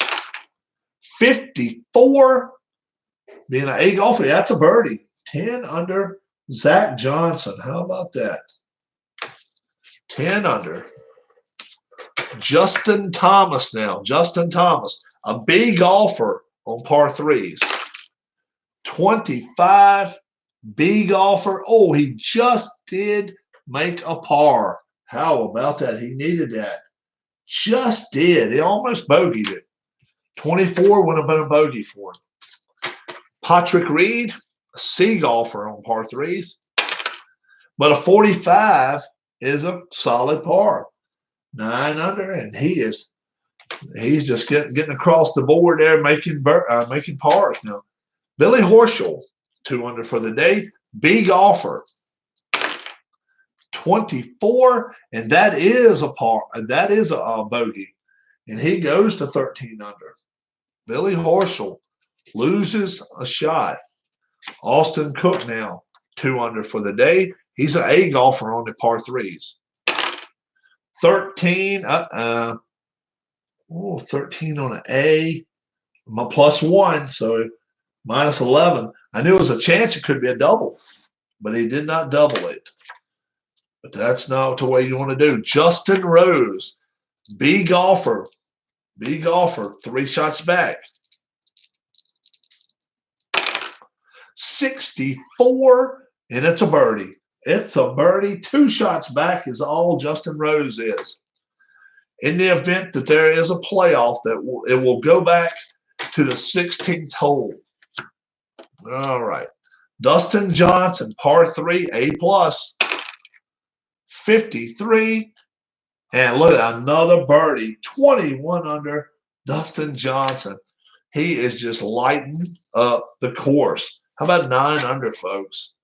54, being an A golfer, that's a birdie. 10 under Zach Johnson. How about that? 10 under. Justin Thomas now. A B golfer on par 3s. 25, B golfer. Oh, he just did make a par. How about that? He needed that. Just did. He almost bogeyed it. 24 would have been a bogey for him. Patrick Reed, a C golfer on par 3s. But a 45 is a solid par. 9 under, and he's just getting across the board there, making pars now. Billy Horschel, 2 under for the day. B golfer. 24, and that is a par. That is a bogey. And he goes to 13 under. Billy Horschel loses a shot. Austin Cook now, 2 under for the day. He's an A golfer on the par 3s. 13, Oh, 13 on an A. My +1, so -11. I knew it was a chance it could be a double, but he did not double it. But that's not the way you want to do. Justin Rose, B golfer. B golfer, 3 shots back. 64, and it's a birdie. It's a birdie. 2 shots back is all Justin Rose is. In the event that there is a playoff, it will go back to the 16th hole. All right. Dustin Johnson, par 3, A+, 53. And look at another birdie, 21 under Dustin Johnson. He is just lighting up the course. How about 9 under, folks?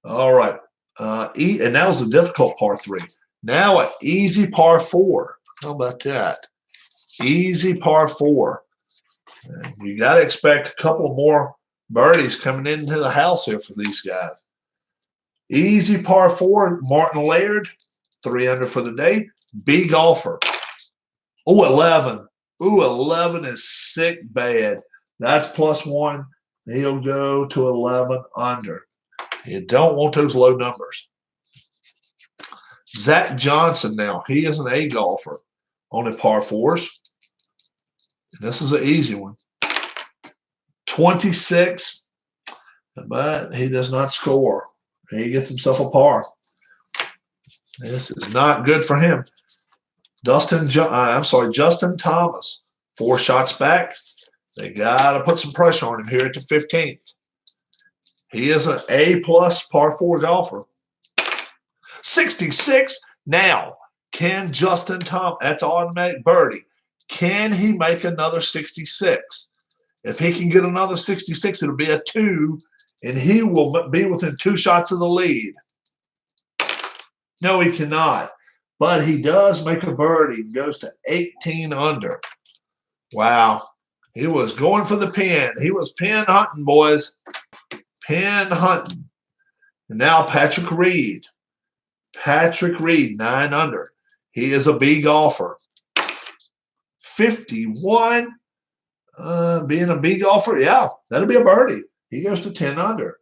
All right. And that was a difficult par 3. Now an easy par 4. How about that? Easy par 4. And you got to expect a couple more birdies coming into the house here for these guys. Easy par 4, Martin Laird, 3 under for the day. B golfer. Oh, 11. Ooh, 11 is sick bad. That's +1. He'll go to 11 under. You don't want those low numbers. Zach Johnson now. He is an A golfer on the par 4s. This is an easy one. 26, but he does not score. He gets himself a par. This is not good for him. Justin Thomas, 4 shots back. They got to put some pressure on him here at the 15th. He is an A+ par 4 golfer. 66. Now, can Justin Thomas, that's automatic birdie, can he make another 66? If he can get another 66, it'll be a 2, and he will be within 2 shots of the lead. No, he cannot. But he does make a birdie and goes to 18 under. Wow. He was going for the pin. He was pin hunting, boys. Pin hunting. And now Patrick Reed. Patrick Reed, 9 under. He is a B golfer. 51. Being a B golfer, yeah, that'll be a birdie. He goes to 10 under.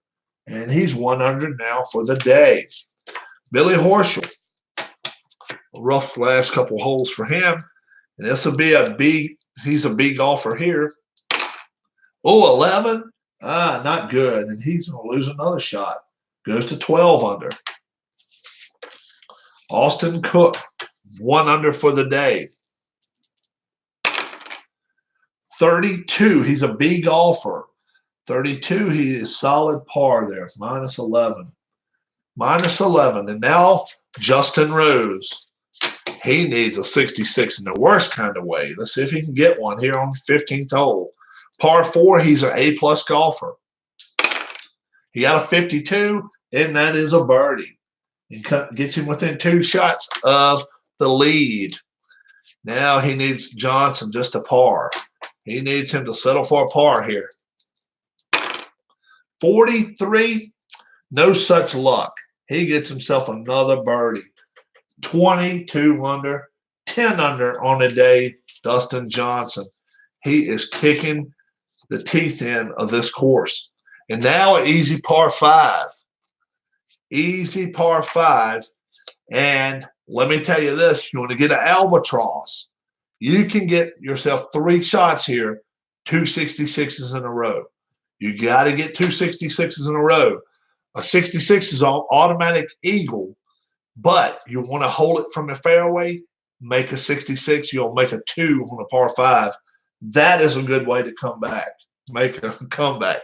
And he's 100 now for the day. Billy Horschel. A rough last couple holes for him. And this will be a B. He's a B golfer here. Oh, 11. Not good. And he's going to lose another shot. Goes to 12 under. Austin Cook, 1 under for the day. 32. He's a B golfer. 32. He is solid par there. -11. -11. And now Justin Rose. He needs a 66 in the worst kind of way. Let's see if he can get one here on the 15th hole. Par 4, he's an A+ golfer. He got a 52, and that is a birdie. And gets him within 2 shots of the lead. Now he needs Johnson just a par. He needs him to settle for a par here. 43, no such luck. He gets himself another birdie. 22 under, 10 under on the day, Dustin Johnson. He is kicking the teeth in of this course. And now an easy par 5. Easy par 5. And let me tell you this, you want to get an albatross. You can get yourself 3 shots here, 2 66s in a row. You got to get 2 66s in a row. A 66 is an automatic eagle. But you want to hold it from the fairway, make a 66, you'll make a 2 on a par 5. That is a good way to come back, make a comeback.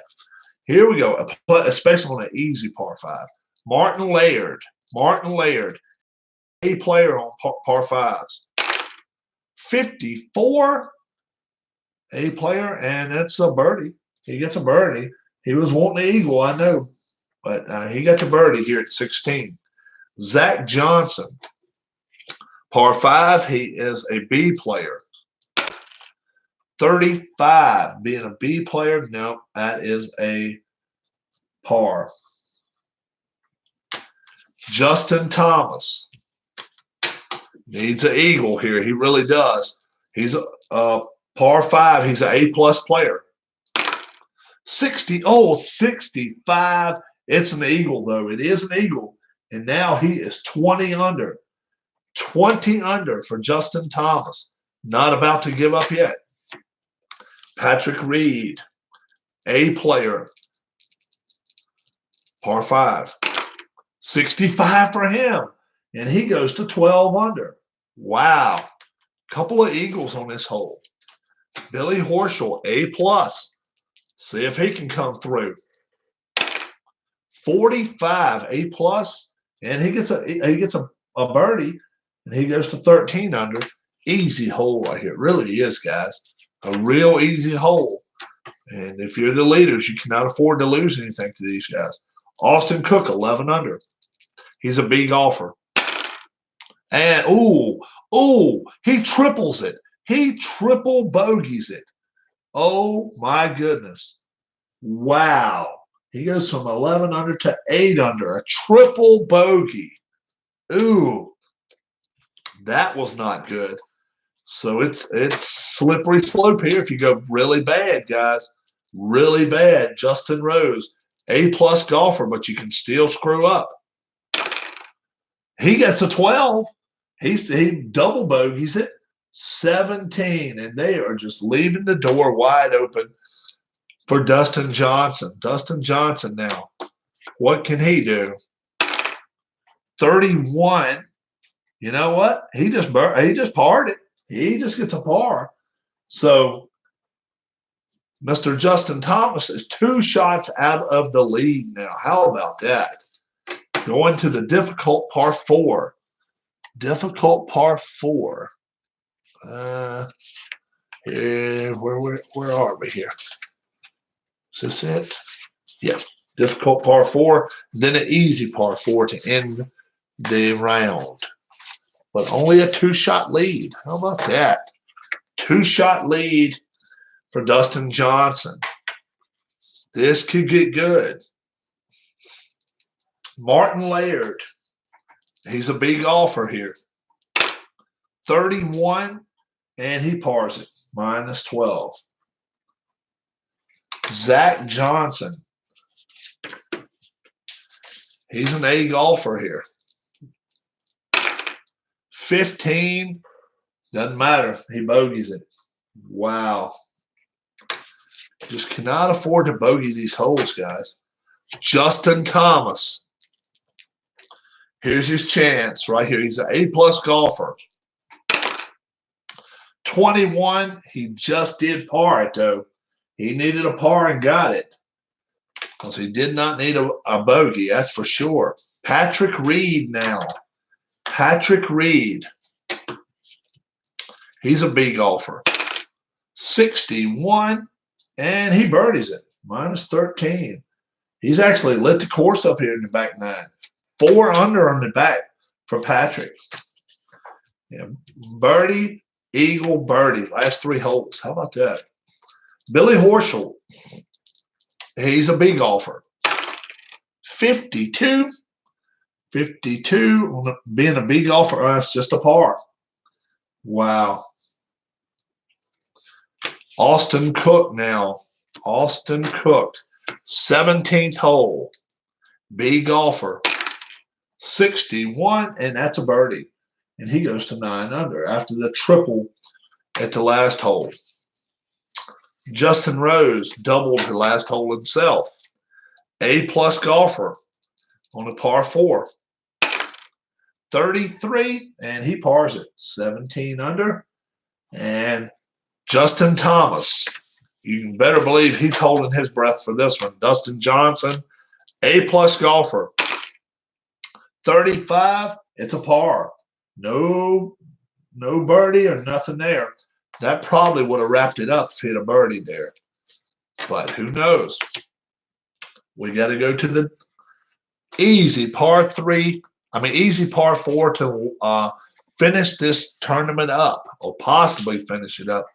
Here we go, especially on an easy par 5. Martin Laird, A player on par 5s. 54, A player, and it's a birdie. He gets a birdie. He was wanting the eagle, I know, but he got the birdie here at 16. Zach Johnson, par 5, he is a B player. 35, being a B player, no, that is a par. Justin Thomas needs an eagle here. He really does. He's Par 5, he's an A-plus player. 65. It's an eagle, though. It is an eagle. And now he is 20 under. 20 under for Justin Thomas. Not about to give up yet. Patrick Reed, A player. Par 5. 65 for him. And he goes to 12 under. Wow. Couple of eagles on this hole. Billy Horschel, A plus. See if he can come through. 45, A plus, and he gets a birdie, and he goes to 13 under. Easy hole right here. It really is, guys. A real easy hole. And if you're the leaders, you cannot afford to lose anything to these guys. Austin Cook, 11 under. He's a B golfer. And, he triples it. He triple bogeys it. Oh, my goodness. Wow. He goes from 11 under to 8 under. A triple bogey. Ooh. That was not good. So it's slippery slope here if you go really bad, guys. Really bad. Justin Rose, A-plus golfer, but you can still screw up. He gets a 12. He double bogeys it. 17, and they are just leaving the door wide open for Dustin Johnson. Dustin Johnson now, what can he do? 31. You know what? He just parred it. He just gets a par. So Mr. Justin Thomas is 2 shots out of the lead now. How about that? Going to the difficult par 4. Difficult par 4. Where are we here? Is this it? Yeah. Difficult par 4. Then an easy par 4 to end the round. But only a 2-shot lead. How about that? 2-shot lead for Dustin Johnson. This could get good. Martin Laird. He's a big golfer here. 31, and he pars it. Minus 12. Zach Johnson. He's an A golfer here. 15. Doesn't matter. He bogeys it. Wow. Just cannot afford to bogey these holes, guys. Justin Thomas. Here's his chance right here. He's an A-plus golfer. 21. He just did par it, though. He needed a par and got it. Because he did not need a bogey, that's for sure. Patrick Reed now. Patrick Reed. He's a B golfer. 61, and he birdies it. Minus 13. He's actually lit the course up here in the back 9. 4 under on the back for Patrick. Yeah, birdie, eagle, birdie. Last 3 holes. How about that? Billy Horschel. He's a B golfer. 52. 52. Being a B golfer, that's just a par. Wow. Austin Cook now. Austin Cook. 17th hole. B golfer. 61, and that's a birdie. And he goes to 9 under after the triple at the last hole. Justin Rose doubled the last hole himself. A-plus golfer on a par 4. 33, and he pars it. 17 under. And Justin Thomas, you can better believe he's holding his breath for this one. Dustin Johnson, A-plus golfer. 35, it's a par. No birdie or nothing there. That probably would have wrapped it up if he had a birdie there. But who knows? We got to go to the easy par 4 to finish this tournament up, or possibly finish it up.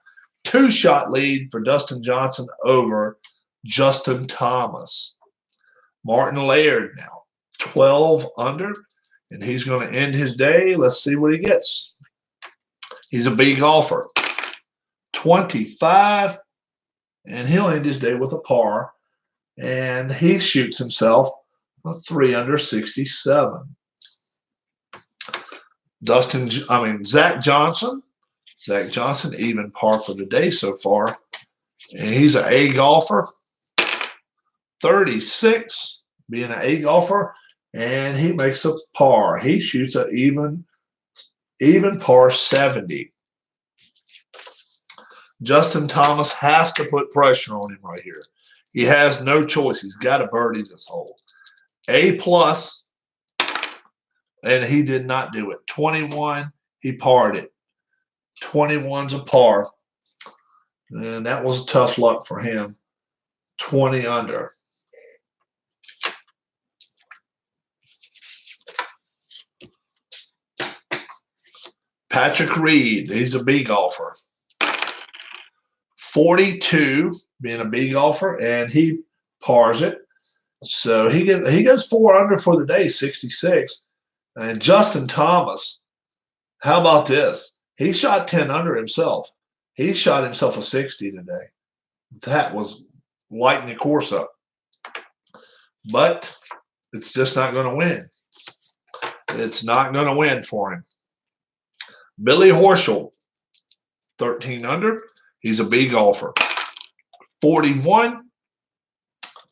2-shot lead for Dustin Johnson over Justin Thomas. Martin Laird now, 12 under, and he's going to end his day. Let's see what he gets. He's a B golfer. 25, and he'll end his day with a par. And he shoots himself a 3 under 67. Zach Johnson. Zach Johnson, even par for the day so far. And he's an A golfer. 36, being an A golfer. And he makes a par. He shoots an even par 70. Justin Thomas has to put pressure on him right here. He has no choice. He's got to birdie this hole. A plus, and he did not do it. 21, he parred it. 21's a par, and that was tough luck for him. 20 under. Patrick Reed, he's a B golfer. 42, being a B golfer, and he pars it. So he goes 4 under for the day, 66. And Justin Thomas, how about this? He shot 10 under himself. He shot himself a 60 today. That was lighting the course up. But it's just not going to win. It's not going to win for him. Billy Horschel, 13 under. He's a B golfer. 41,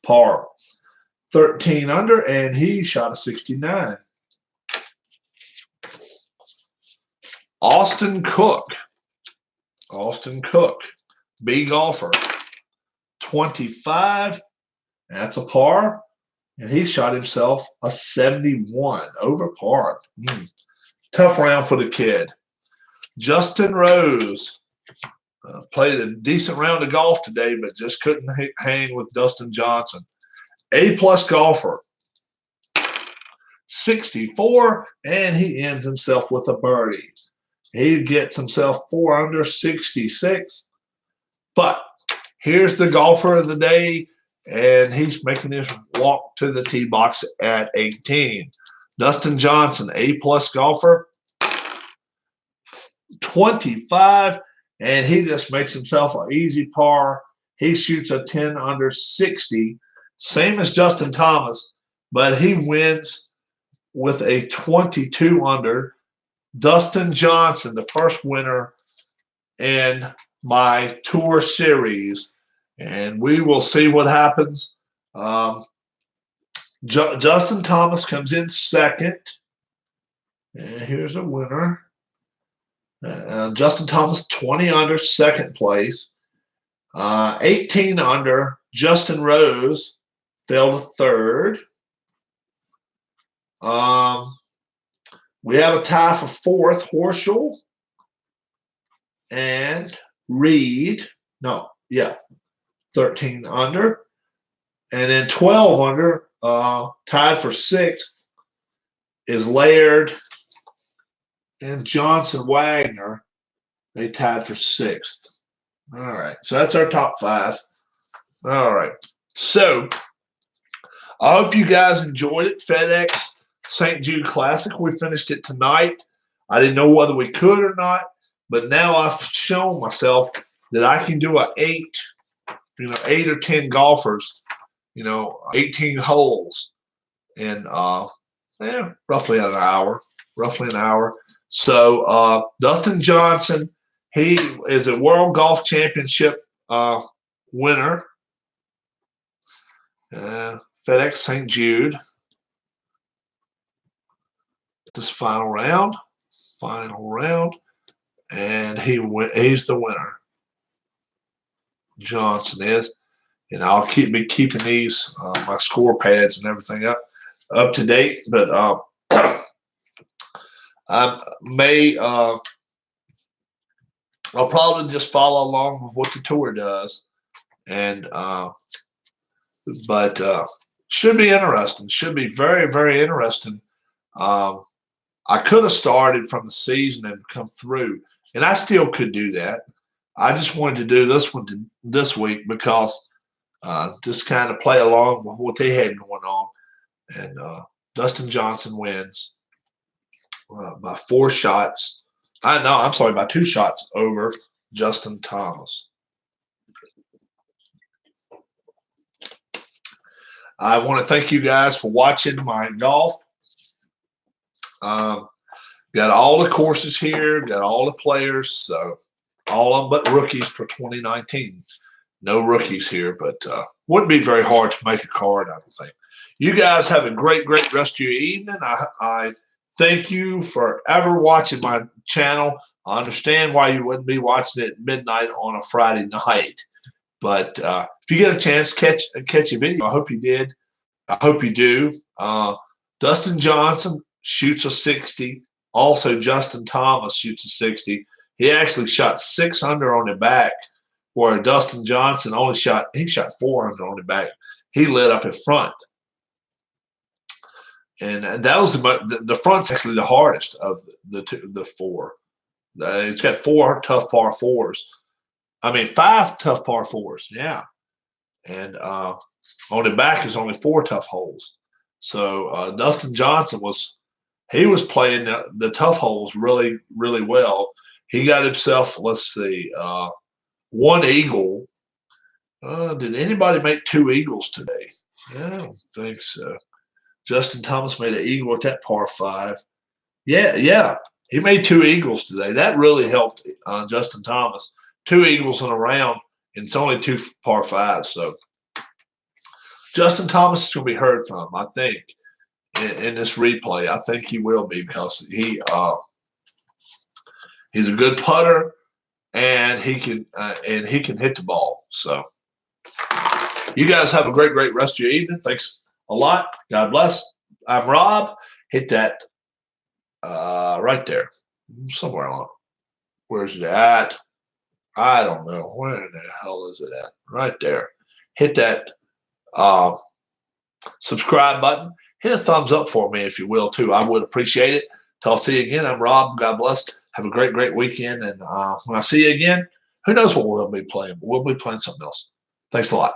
par. 13 under, and he shot a 69. Austin Cook. Austin Cook, B golfer. 25, that's a par. And he shot himself a 71 over par. Tough round for the kid. Justin Rose played a decent round of golf today, but just couldn't hang with Dustin Johnson. A-plus golfer. 64, and he ends himself with a birdie. He gets himself 4 under 66. But here's the golfer of the day, and he's making his walk to the tee box at 18. Dustin Johnson, A-plus golfer. 25, and he just makes himself an easy par. He shoots a 10 under 60, same as Justin Thomas, but he wins with a 22 under. Dustin Johnson, the first winner in my tour series, and we will see what happens. Justin Thomas comes in second, and here's a winner. Justin Thomas, 20 under, second place. 18 under, Justin Rose fell to third. We have a tie for fourth, Horschel and Reed. 13 under. And then 12 under, tied for sixth, is Laird and Johnson Wagner. They tied for sixth. All right, so that's our top 5. All right, so I hope you guys enjoyed it. FedEx St. Jude Classic. We finished it tonight. I didn't know whether we could or not, but now I've shown myself that I can do 8 or 10 golfers, 18 holes in roughly an hour. So Dustin Johnson, he is a World Golf Championship winner. FedEx St. Jude. This final round, and he's the winner. Johnson is, and I'll be keeping these my score pads and everything up to date. But I'll probably just follow along with what the tour does, and but should be interesting. Should be very, very interesting. I could have started from the season and come through, and I still could do that. I just wanted to do this one this week because just kind of play along with what they had going on. And Dustin Johnson wins by 4 shots. By 2 shots over Justin Thomas. I want to thank you guys for watching my golf. Got all the courses here, got all the players, so all of them but rookies for 2019. No rookies here, but wouldn't be very hard to make a card, I don't think. You guys have a great, great rest of your evening. I thank you for ever watching my channel. I understand why you wouldn't be watching it at midnight on a Friday night. But if you get a chance, catch a video. I hope you did. I hope you do. Dustin Johnson shoots a 60. Also, Justin Thomas shoots a 60. He actually shot 6 under on the back, where Dustin Johnson only shot 4 under on the back. He lit up in front. And that was the front's actually the hardest of the 4. It's got 4 tough par 4s. I mean, 5 tough par 4s, yeah. And on the back is only 4 tough holes. So Dustin Johnson was playing the tough holes really, really well. He got himself, let's see, 1 eagle. Did anybody make 2 eagles today? I don't think so. Justin Thomas made an eagle at that par 5. Yeah. He made 2 eagles today. That really helped Justin Thomas. 2 eagles in a round, and it's only 2 par 5s. So Justin Thomas is going to be heard from, I think, in this replay. I think he will be, because he's a good putter, and he can hit the ball. So you guys have a great, great rest of your evening. Thanks a lot. God bless. I'm Rob. Hit that right there, somewhere along. Where's it at? I don't know. Where the hell is it at? Right there. Hit that subscribe button. Hit a thumbs up for me if you will too. I would appreciate it. Till I'll see you again. I'm Rob. God bless. Have a great, great weekend. And when I see you again, who knows what we'll be playing? We'll be playing something else. Thanks a lot.